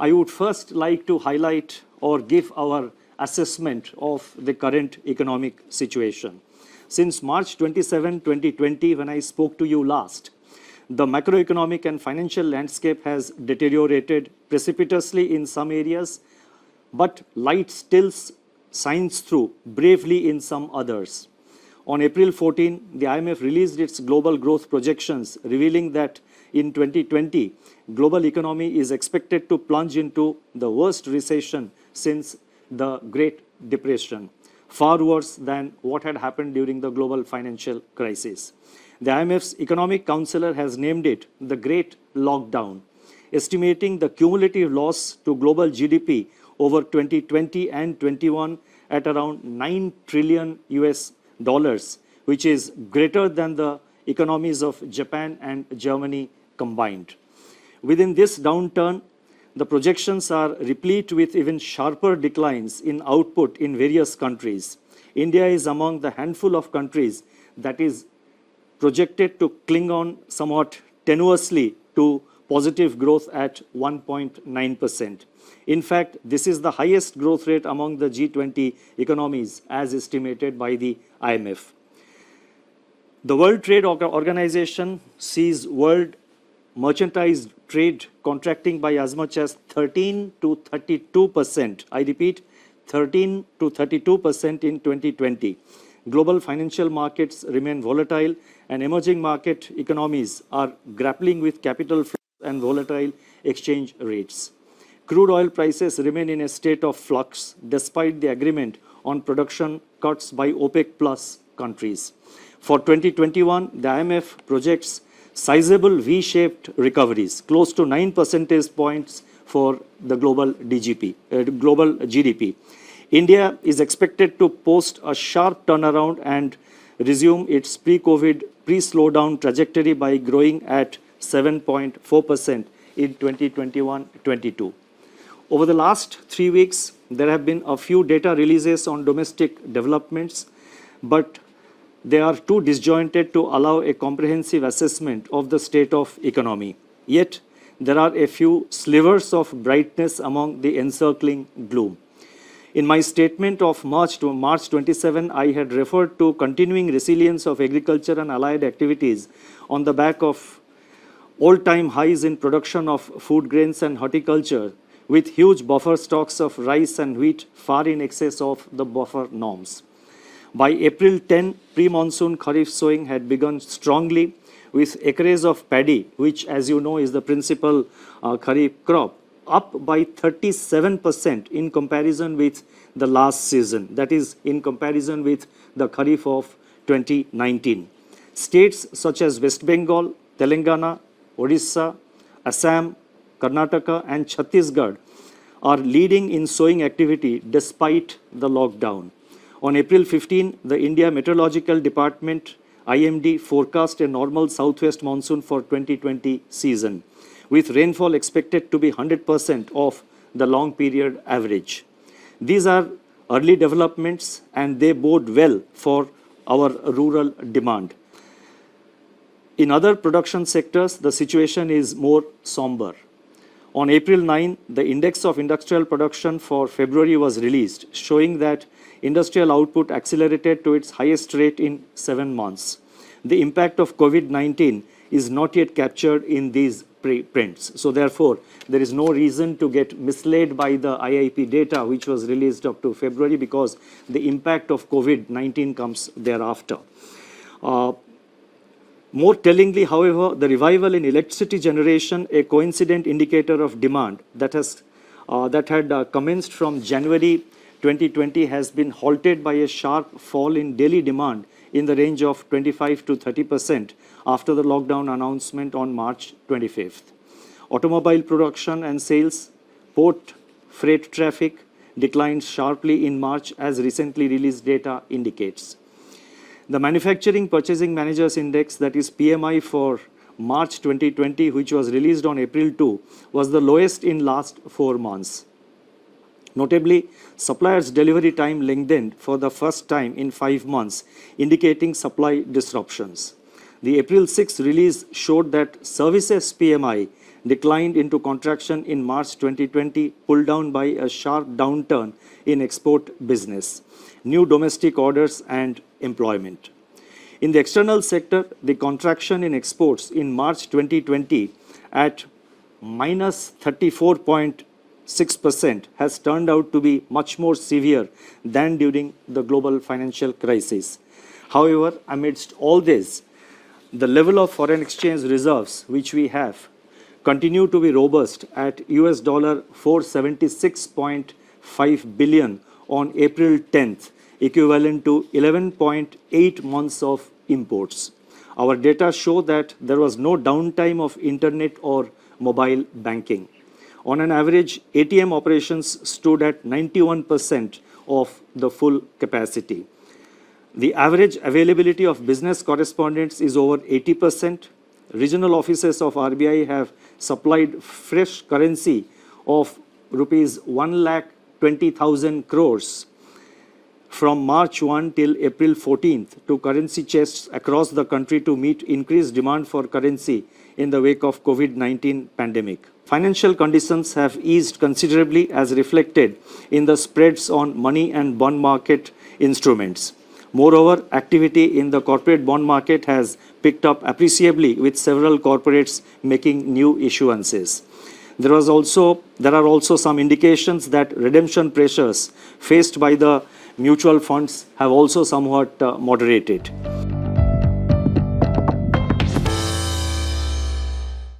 I would first like to highlight or give our assessment of the current economic situation. Since March 27, 2020, when I spoke to you last, the macroeconomic and financial landscape has deteriorated precipitously in some areas, but light still shines through bravely in some others. On April 14, the IMF released its global growth projections, revealing that in 2020, global economy is expected to plunge into the worst recession since the Great Depression, far worse than what had happened during the global financial crisis. The IMF's economic counselor has named it the Great Lockdown, estimating the cumulative loss to global GDP over 2020 and 21 at around $9 trillion US dollars, which is greater than the economies of Japan and Germany combined. Within this downturn, the projections are replete with even sharper declines in output in various countries. India is among the handful of countries that is projected to cling on somewhat tenuously to positive growth at 1.9%. In fact, this is the highest growth rate among the G20 economies as estimated by the IMF. The World Trade Organization sees world merchandise trade contracting by as much as 13 to 32%. I repeat, 13 to 32% in 2020. Global financial markets remain volatile and emerging market economies are grappling with capital flows and volatile exchange rates. Crude oil prices remain in a state of flux despite the agreement on production cuts by OPEC Plus countries. For 2021, the IMF projects sizable V-shaped recoveries, close to 9 percentage points for the global GDP. India is expected to post a sharp turnaround and resume its pre-COVID, pre-slowdown trajectory by growing at 7.4% in 2021-22. Over the last 3 weeks, there have been a few data releases on domestic developments, but they are too disjointed to allow a comprehensive assessment of the state of economy. Yet, there are a few slivers of brightness among the encircling gloom. In my statement of March 27, I had referred to continuing resilience of agriculture and allied activities on the back of all-time highs in production of food grains and horticulture, with huge buffer stocks of rice and wheat far in excess of the buffer norms. By April 10, pre-monsoon kharif sowing had begun strongly, with acres of paddy, which as you know is the principal kharif crop, up by 37% in comparison with the last season, that is, in comparison with the kharif of 2019. States such as West Bengal, Telangana, Odisha, Assam, Karnataka and Chhattisgarh are leading in sowing activity despite the lockdown. On April 15, the India Meteorological Department, IMD, forecast a normal southwest monsoon for 2020 season, with rainfall expected to be 100% of the long period average. These are early developments and they bode well for our rural demand. In other production sectors, the situation is more somber. On April 9, the Index of Industrial Production for February was released, showing that industrial output accelerated to its highest rate in 7 months. The impact of COVID-19 is not yet captured in these prints. So therefore, there is no reason to get misled by the IIP data which was released up to February, because the impact of COVID-19 comes thereafter. More tellingly, however, the revival in electricity generation, a coincident indicator of demand that had commenced from January 2020, has been halted by a sharp fall in daily demand in the range of 25 to 30% after the lockdown announcement on March 25th. Automobile production and sales, port freight traffic declined sharply in March, as recently released data indicates. The Manufacturing Purchasing Managers Index, that is PMI for March 2020, which was released on April 2, was the lowest in last 4 months. Notably, suppliers' delivery time lengthened for the first time in 5 months, indicating supply disruptions. The April 6 release showed that services PMI declined into contraction in March 2020, pulled down by a sharp downturn in export business, new domestic orders and employment. In the external sector, the contraction in exports in March 2020 at minus 34.6% has turned out to be much more severe than during the global financial crisis. However, amidst all this, the level of foreign exchange reserves which we have continue to be robust at US dollar 476.5 billion on April 10th, equivalent to 11.8 months of imports. Our data show that there was no downtime of internet or mobile banking. On an average, ATM operations stood at 91% of the full capacity. The average availability of business correspondents is over 80%. Regional offices of RBI have supplied fresh currency of rupees 1,20,000 crores from March 1 till April 14th to currency chests across the country to meet increased demand for currency in the wake of COVID-19 pandemic. Financial conditions have eased considerably as reflected in the spreads on money and bond market instruments. Moreover, activity in the corporate bond market has picked up appreciably with several corporates making new issuances. There are also some indications that redemption pressures faced by the mutual funds have also somewhat moderated.